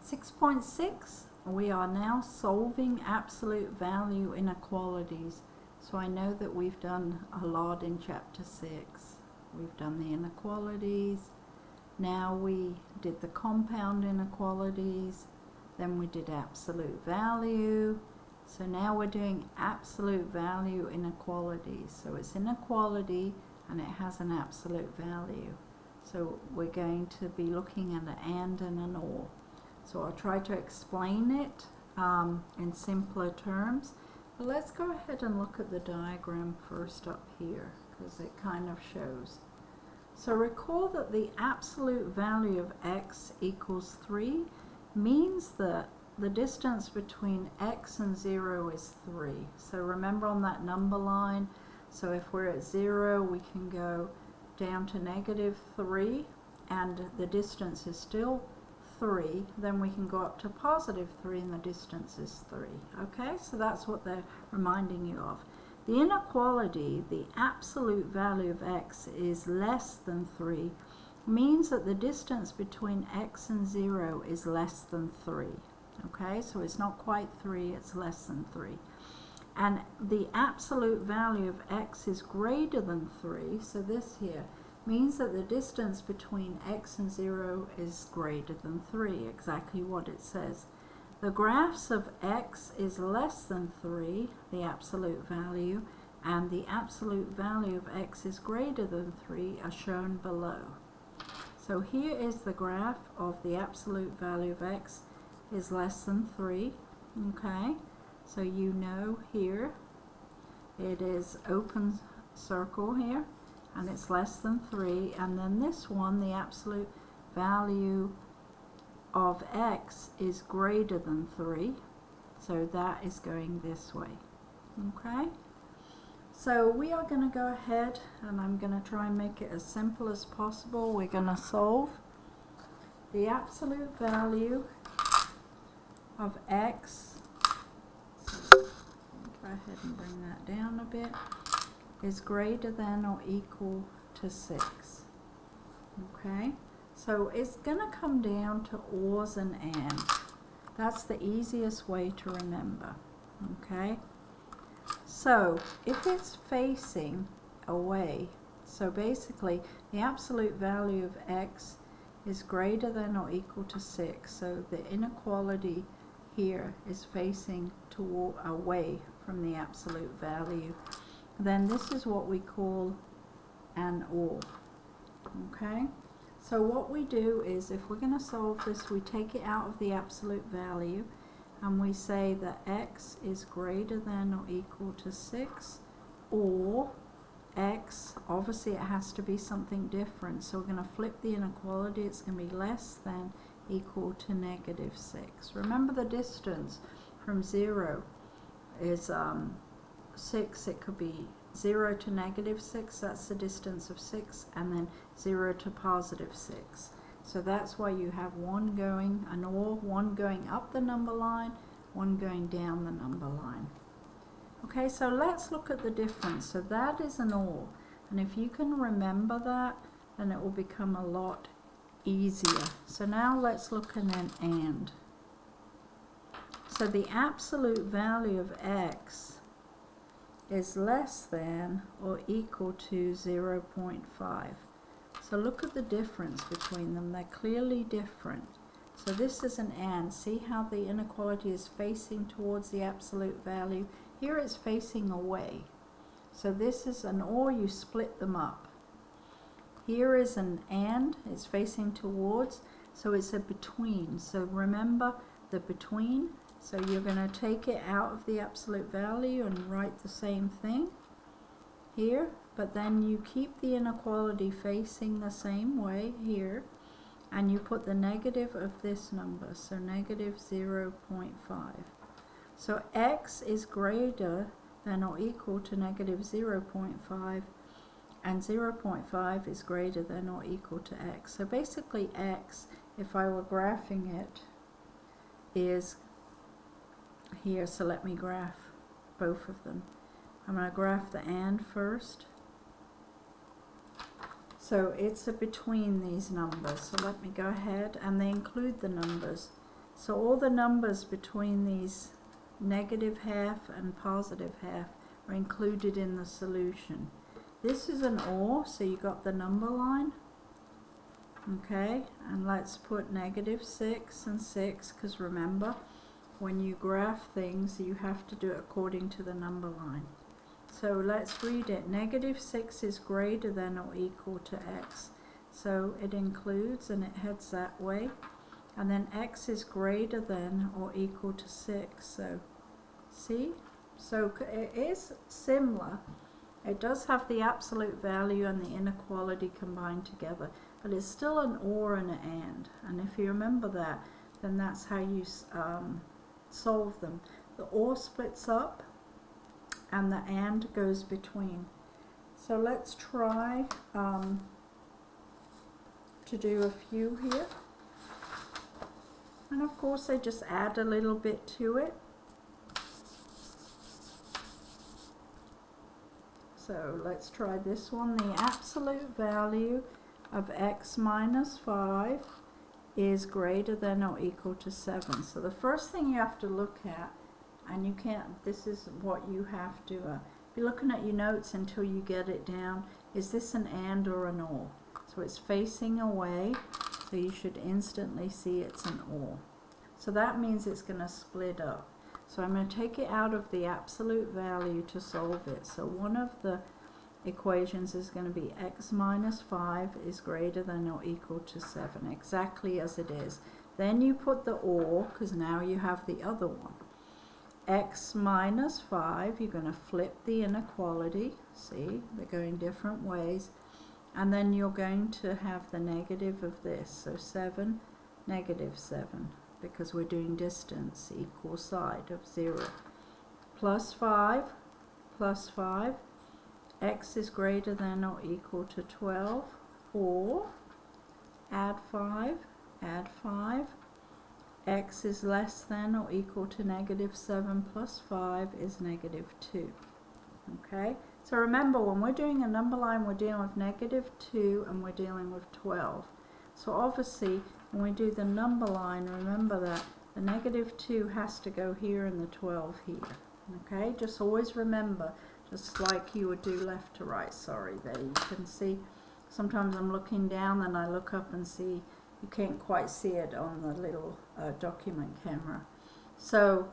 6.6, we are now solving absolute value inequalities. So I know that we've done a lot in chapter 6. We've done the inequalities. Now we did the compound inequalities. Then we did absolute value. So now we're doing absolute value inequalities. So it's inequality and it has an absolute value. So we're going to be looking at an and an or. So I'll try to explain it in simpler terms. But let's go ahead and look at the diagram first up here, because it kind of shows. So recall that the absolute value of x equals 3 means that the distance between x and 0 is 3. So remember on that number line, so if we're at 0, we can go down to -3, and the distance is still 3. Then we can go up to +3 and the distance is 3. Okay, so that's what they're reminding you of. The inequality, the absolute value of x is less than 3, means that the distance between x and 0 is less than 3. Okay, so it's not quite 3, it's less than 3. And the absolute value of x is greater than 3, so this here means that the distance between x and 0 is greater than 3, exactly what it says. The graphs of x is less than 3, the absolute value, and the absolute value of x is greater than 3 are shown below. So here is the graph of the absolute value of x is less than 3, okay? So you know here it is open circle here, and it's less than 3, and then this one, the absolute value of x is greater than 3, so that is going this way. Okay, so we are going to go ahead and I'm going to try and make it as simple as possible. We're going to solve the absolute value of x, so go ahead and bring that down a bit, is greater than or equal to 6. Okay, so it's going to come down to ors and ands. That's the easiest way to remember. Okay, so if it's facing away, so basically the absolute value of x is greater than or equal to 6, so the inequality here is facing toward away from the absolute value, then this is what we call an or. Okay, so what we do is, if we're going to solve this, we take it out of the absolute value and we say that x is greater than or equal to 6, or x, obviously it has to be something different, so we're going to flip the inequality. It's going to be less than equal to -6. Remember, the distance from 0 is 6. It could be 0 to -6, that's the distance of 6, and then 0 to +6. So that's why you have one going, an or, one going up the number line, one going down the number line. Okay, so let's look at the difference. So that is an or, and if you can remember that, then it will become a lot easier. So now let's look at an and. So the absolute value of x is less than or equal to 0.5. So look at the difference between them. They're clearly different. So this is an and. See how the inequality is facing towards the absolute value? Here it's facing away. So this is an or, you split them up. Here is an and, it's facing towards, so it's a between. So remember the between. So you're going to take it out of the absolute value and write the same thing here, but then you keep the inequality facing the same way here, and you put the negative of this number, so -0.5. So x is greater than or equal to -0.5, and 0.5 is greater than or equal to x. So basically x, if I were graphing it, is here. So let me graph both of them. I'm going to graph the and first. So it's a between these numbers. So let me go ahead, and they include the numbers. So all the numbers between these negative half and positive half are included in the solution. This is an OR, so you got the number line. Okay, and let's put -6 and 6, because remember, when you graph things, you have to do it according to the number line. So let's read it. -6 is greater than or equal to x. So it includes, and it heads that way. And then x is greater than or equal to 6. So, see? So it is similar. It does have the absolute value and the inequality combined together, but it's still an OR and an AND. And if you remember that, then that's how you solve them. The OR splits up and the AND goes between. So let's try to do a few here. And of course I just add a little bit to it. So let's try this one. The absolute value of x minus 5 is greater than or equal to 7. So the first thing you have to look at, and you can't, this is what you have to be looking at your notes until you get it down. Is this an AND or an OR? So it's facing away, so you should instantly see it's an OR. So that means it's going to split up. So I'm going to take it out of the absolute value to solve it. So one of the equations is going to be x minus 5 is greater than or equal to 7, exactly as it is. Then you put the OR, because now you have the other one. X minus 5, you're going to flip the inequality. See, they're going different ways. And then you're going to have the negative of this. So 7, -7. Because we're doing distance, equal side of 0. Plus 5, x is greater than or equal to 12, or add 5, x is less than or equal to -7 plus 5 is -2. Okay, so remember, when we're doing a number line, we're dealing with -2 and we're dealing with 12. So obviously, when we do the number line, remember that the -2 has to go here and the 12 here. Okay, just always remember, just like you would do left to right. Sorry, there you can see. Sometimes I'm looking down and I look up and see, you can't quite see it on the little document camera. So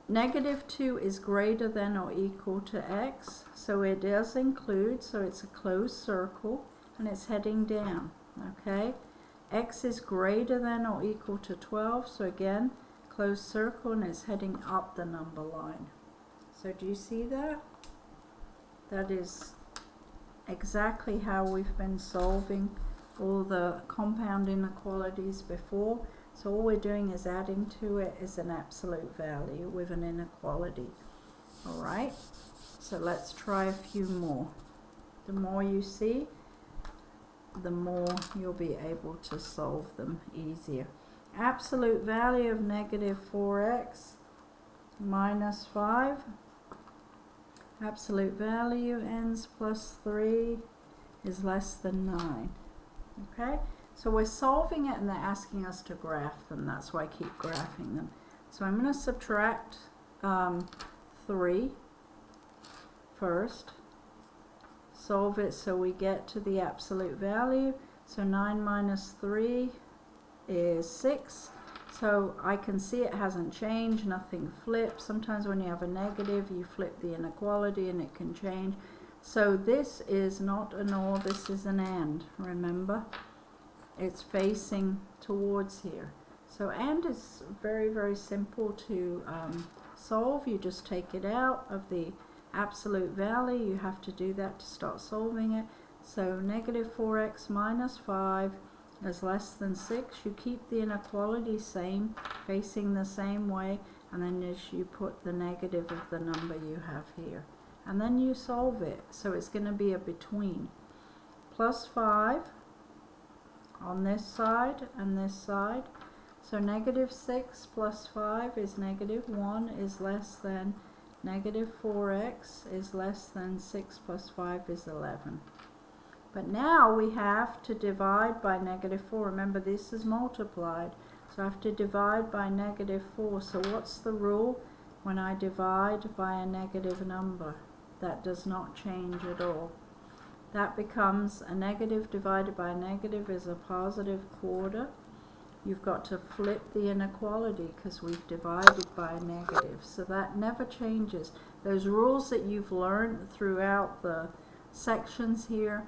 -2 is greater than or equal to x. So it does include, so it's a closed circle and it's heading down. Okay. X is greater than or equal to 12, so again, closed circle, and it's heading up the number line. So do you see that? That is exactly how we've been solving all the compound inequalities before. So all we're doing is adding to it is an absolute value with an inequality. Alright, so let's try a few more. The more you see, the more you'll be able to solve them easier. Absolute value of -4x minus 5. Absolute value ends plus 3 is less than 9. Okay, so we're solving it and they're asking us to graph them. That's why I keep graphing them. So I'm going to subtract 3 first. Solve it so we get to the absolute value. So 9 minus 3 is 6. So I can see it hasn't changed, nothing flips. Sometimes when you have a negative, you flip the inequality and it can change. So this is not an OR, this is an AND, remember? It's facing towards here. So AND is very, very simple to solve. You just take it out of the absolute value. You have to do that to start solving it. So -4x minus 5 is less than 6. You keep the inequality same, facing the same way, and then you put the negative of the number you have here. And then you solve it. So it's going to be a between. Plus 5 on this side and this side. So -6 plus 5 is -1 is less than -4x is less than 6 plus 5 is 11. But now we have to divide by -4. Remember, this is multiplied. So I have to divide by negative 4. So what's the rule when I divide by a negative number? That does not change at all. That becomes a negative divided by a negative is a positive quarter. You've got to flip the inequality because we've divided by a negative. So that never changes. Those rules that you've learned throughout the sections here,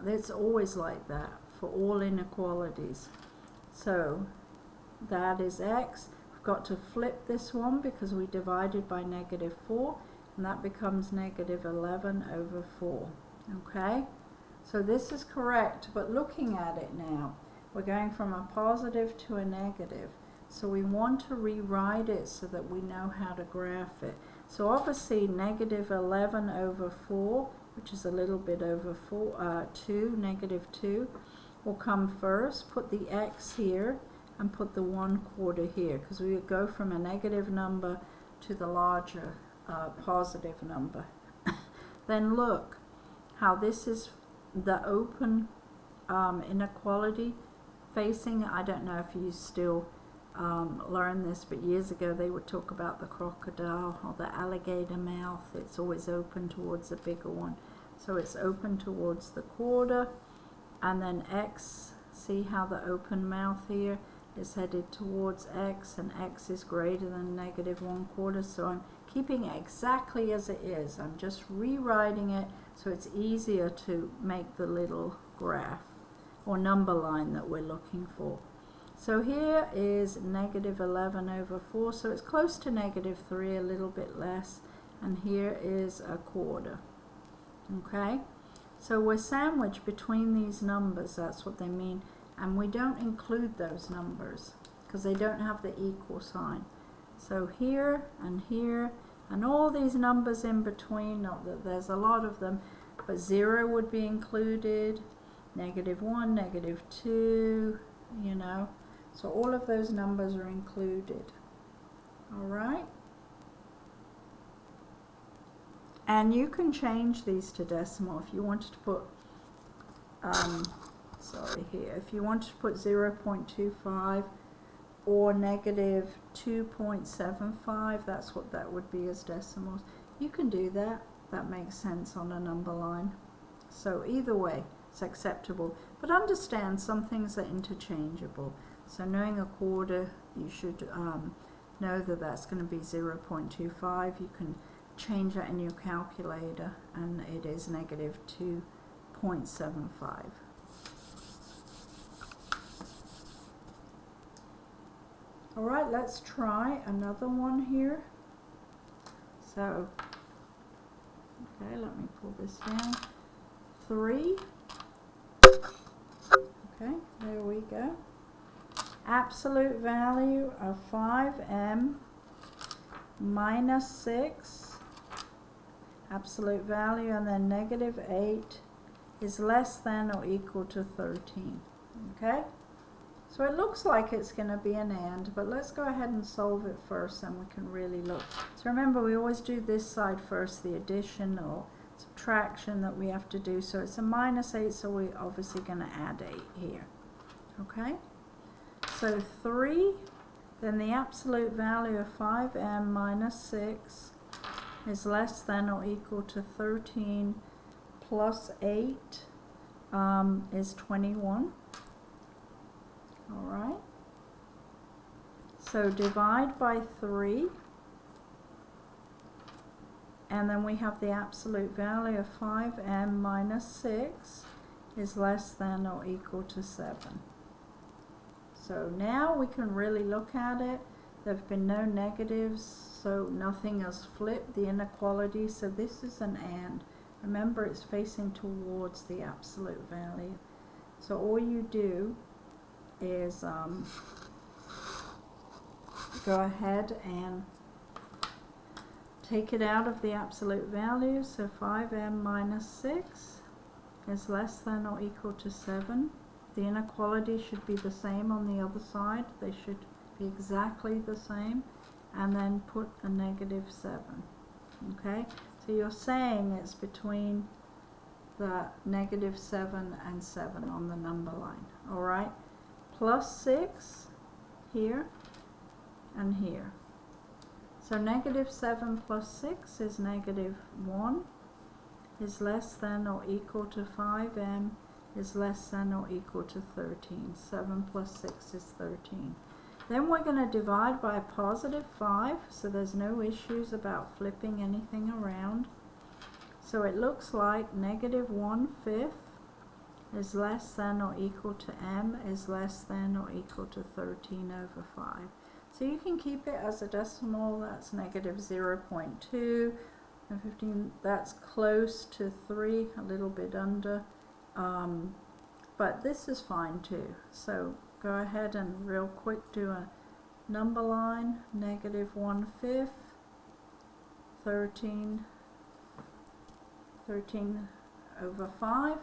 it's always like that for all inequalities. So that is x. We've got to flip this one because we divided by negative 4, and that becomes negative 11 over 4. Okay? So this is correct, but looking at it now, we're going from a positive to a negative. So we want to rewrite it so that we know how to graph it. So obviously negative 11 over 4, which is a little bit over 2, negative 2, will come first. Put the x here and put the 1/4 here, because we would go from a negative number to the larger positive number. Then look how this is the open inequality facing. I don't know if you still learn this, but years ago they would talk about the crocodile or the alligator mouth. It's always open towards the bigger one. So it's open towards the quarter, and then x, see how the open mouth here is headed towards x, and x is greater than negative 1/4. So I'm keeping it exactly as it is. I'm just rewriting it so it's easier to make the little graph or number line that we're looking for. So here is negative 11 over 4, so it's close to negative 3, a little bit less, and here is 1/4. Okay, so we're sandwiched between these numbers, that's what they mean, and we don't include those numbers because they don't have the equal sign. So here and all these numbers in between, not that there's a lot of them, but 0 would be included, negative 1, negative 2, you know, so all of those numbers are included. All right, and you can change these to decimal if you wanted to put if you wanted to put 0.25 or negative 2.75, that's what that would be as decimals. You can do that. That makes sense on a number line. So either way, it's acceptable. But understand some things are interchangeable. So knowing 1/4, you should know that that's going to be 0.25. You can change that in your calculator, and it is negative 2.75. All right, let's try another one here. So, okay, let me pull this down. 3. Okay, there we go. Absolute value of 5m minus 6. Absolute value, and then negative 8 is less than or equal to 13. Okay? So it looks like it's going to be an and, but let's go ahead and solve it first, and we can really look. So remember, we always do this side first, the addition or subtraction that we have to do. So it's a minus 8, so we're obviously going to add 8 here. Okay? So 3, then the absolute value of 5m minus 6 is less than or equal to 13 plus 8 is 21. All right, so divide by 3, and then we have the absolute value of 5m minus 6 is less than or equal to 7. So now we can really look at it. There have been no negatives, so nothing has flipped the inequality, so this is an and. Remember, it's facing towards the absolute value. So all you do is go ahead and take it out of the absolute value. So 5m minus 6 is less than or equal to 7. The inequality should be the same on the other side. They should be exactly the same. And then put a negative 7. Okay, so you're saying it's between the negative 7 and 7 on the number line. All right. Plus 6 here, and here. So negative 7 plus 6 is negative 1, is less than or equal to 5m, is less than or equal to 13. 7 plus 6 is 13. Then we're going to divide by a positive 5, so there's no issues about flipping anything around. So it looks like negative 1/5 is less than or equal to m is less than or equal to 13 over 5. So you can keep it as a decimal. That's negative 0.2. And 15, that's close to 3, a little bit under. But this is fine too. So go ahead and real quick do a number line. Negative 1/5, 13 over 5.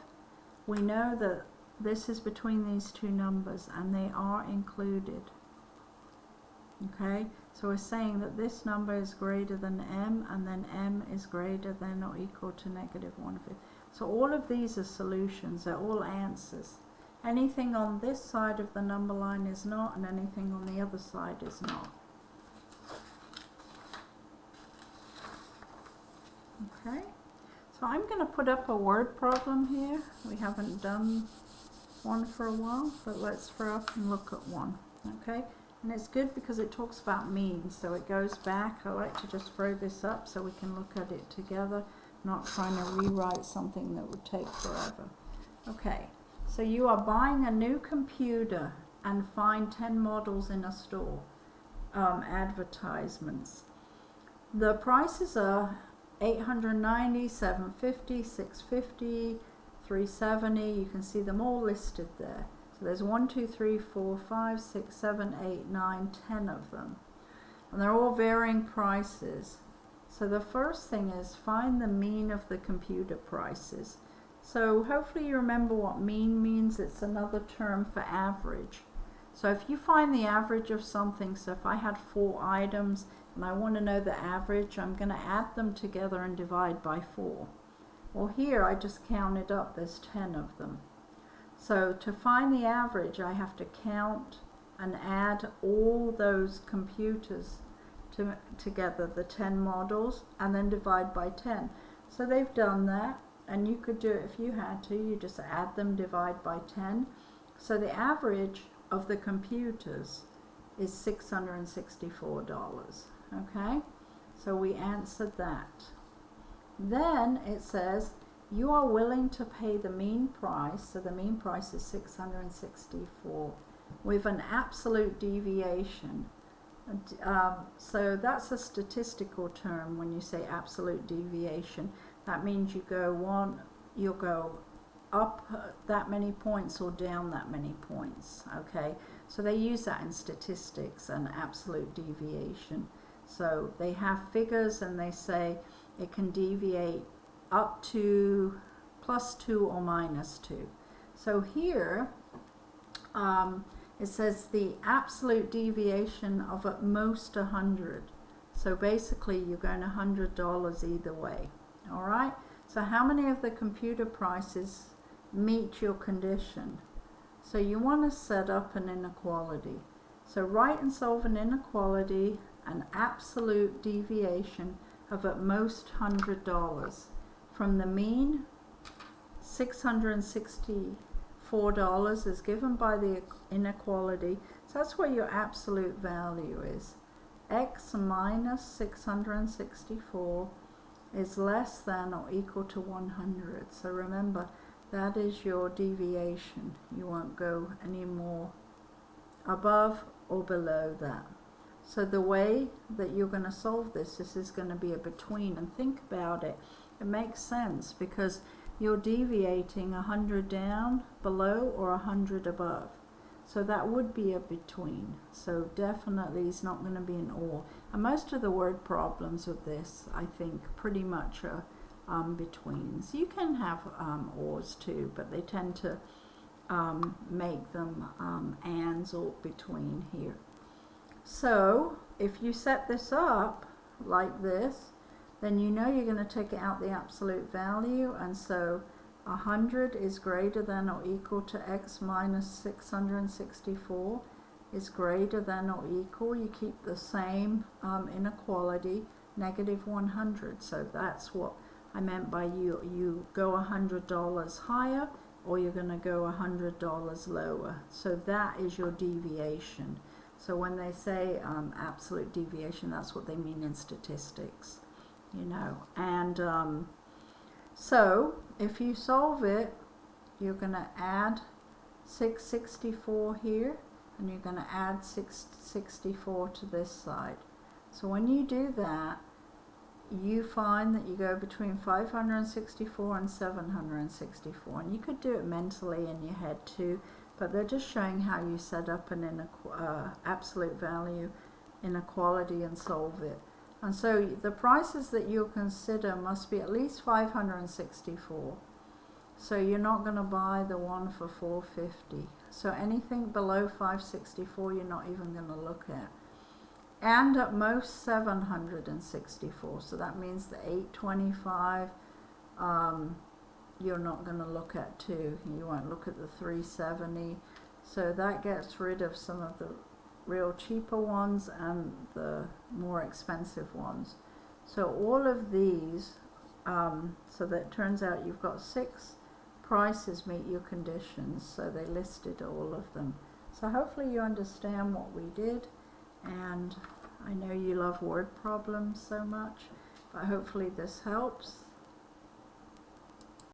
We know that this is between these two numbers and they are included. Okay, so we're saying that this number is greater than m, and then m is greater than or equal to negative 1/5. So all of these are solutions, they're all answers. Anything on this side of the number line is not, and anything on the other side is not. Okay, so I'm going to put up a word problem here. We haven't done one for a while, but let's throw up and look at one. Okay. And it's good because it talks about means, so it goes back. I like to just throw this up so we can look at it together, not trying to rewrite something that would take forever. Okay, so you are buying a new computer and find 10 models in a store, advertisements. The prices are $890, $750, $650, $370. You can see them all listed there. So there's 1, 2, 3, 4, 5, 6, 7, 8, 9, 10 of them. And they're all varying prices. So the first thing is find the mean of the computer prices. So hopefully you remember what mean means. It's another term for average. So if you find the average of something, so if I had 4 items and I want to know the average, I'm going to add them together and divide by 4. Well, here I just counted up, there's 10 of them. So to find the average, I have to count and add all those computers together, the 10 models, and then divide by 10. So they've done that, and you could do it if you had to. You just add them, divide by 10. So the average of the computers is $664. Okay, so we answered that. Then it says you are willing to pay the mean price, so the mean price is 664, with an absolute deviation. So that's a statistical term when you say absolute deviation. That means you'll go up that many points or down that many points. Okay, so they use that in statistics, an absolute deviation. So they have figures and they say it can deviate up to +2 or -2. So here it says the absolute deviation of at most 100. So basically you're going $100 either way. All right, so how many of the computer prices meet your condition? So you want to set up an inequality. So write and solve an inequality, an absolute deviation of at most $100. From the mean, $664 is given by the inequality. So that's what your absolute value is. X minus 664 is less than or equal to 100. So remember, that is your deviation. You won't go any more above or below that. So the way that you're going to solve this is going to be a between. And think about it. It makes sense because you're deviating 100 down below or 100 above. So that would be a between. So definitely it's not going to be an or. And most of the word problems with this, I think, pretty much are betweens. You can have ors too, but they tend to make them ands or between here. So if you set this up like this, then you know you're going to take out the absolute value, and so 100 is greater than or equal to x minus 664 is greater than or equal, you keep the same inequality, negative 100. So that's what I meant by you go $100 higher, or you're going to go $100 lower. So that is your deviation. So when they say absolute deviation, that's what they mean in statistics, you know. And so if you solve it, you're going to add 664 here, and you're going to add 664 to this side. So when you do that, you find that you go between 564 and 764, and you could do it mentally in your head too, but they're just showing how you set up an absolute value inequality and solve it. And so the prices that you'll consider must be at least 564. So you're not going to buy the one for 450. So anything below 564 you're not even going to look at. And at most 764. So that means the 825 you're not going to look at too. You won't look at the 370. So that gets rid of some of the real cheaper ones and the more expensive ones. So all of these, so that it turns out you've got 6 prices meet your conditions. So they listed all of them. So hopefully you understand what we did. And I know you love word problems so much, but hopefully this helps.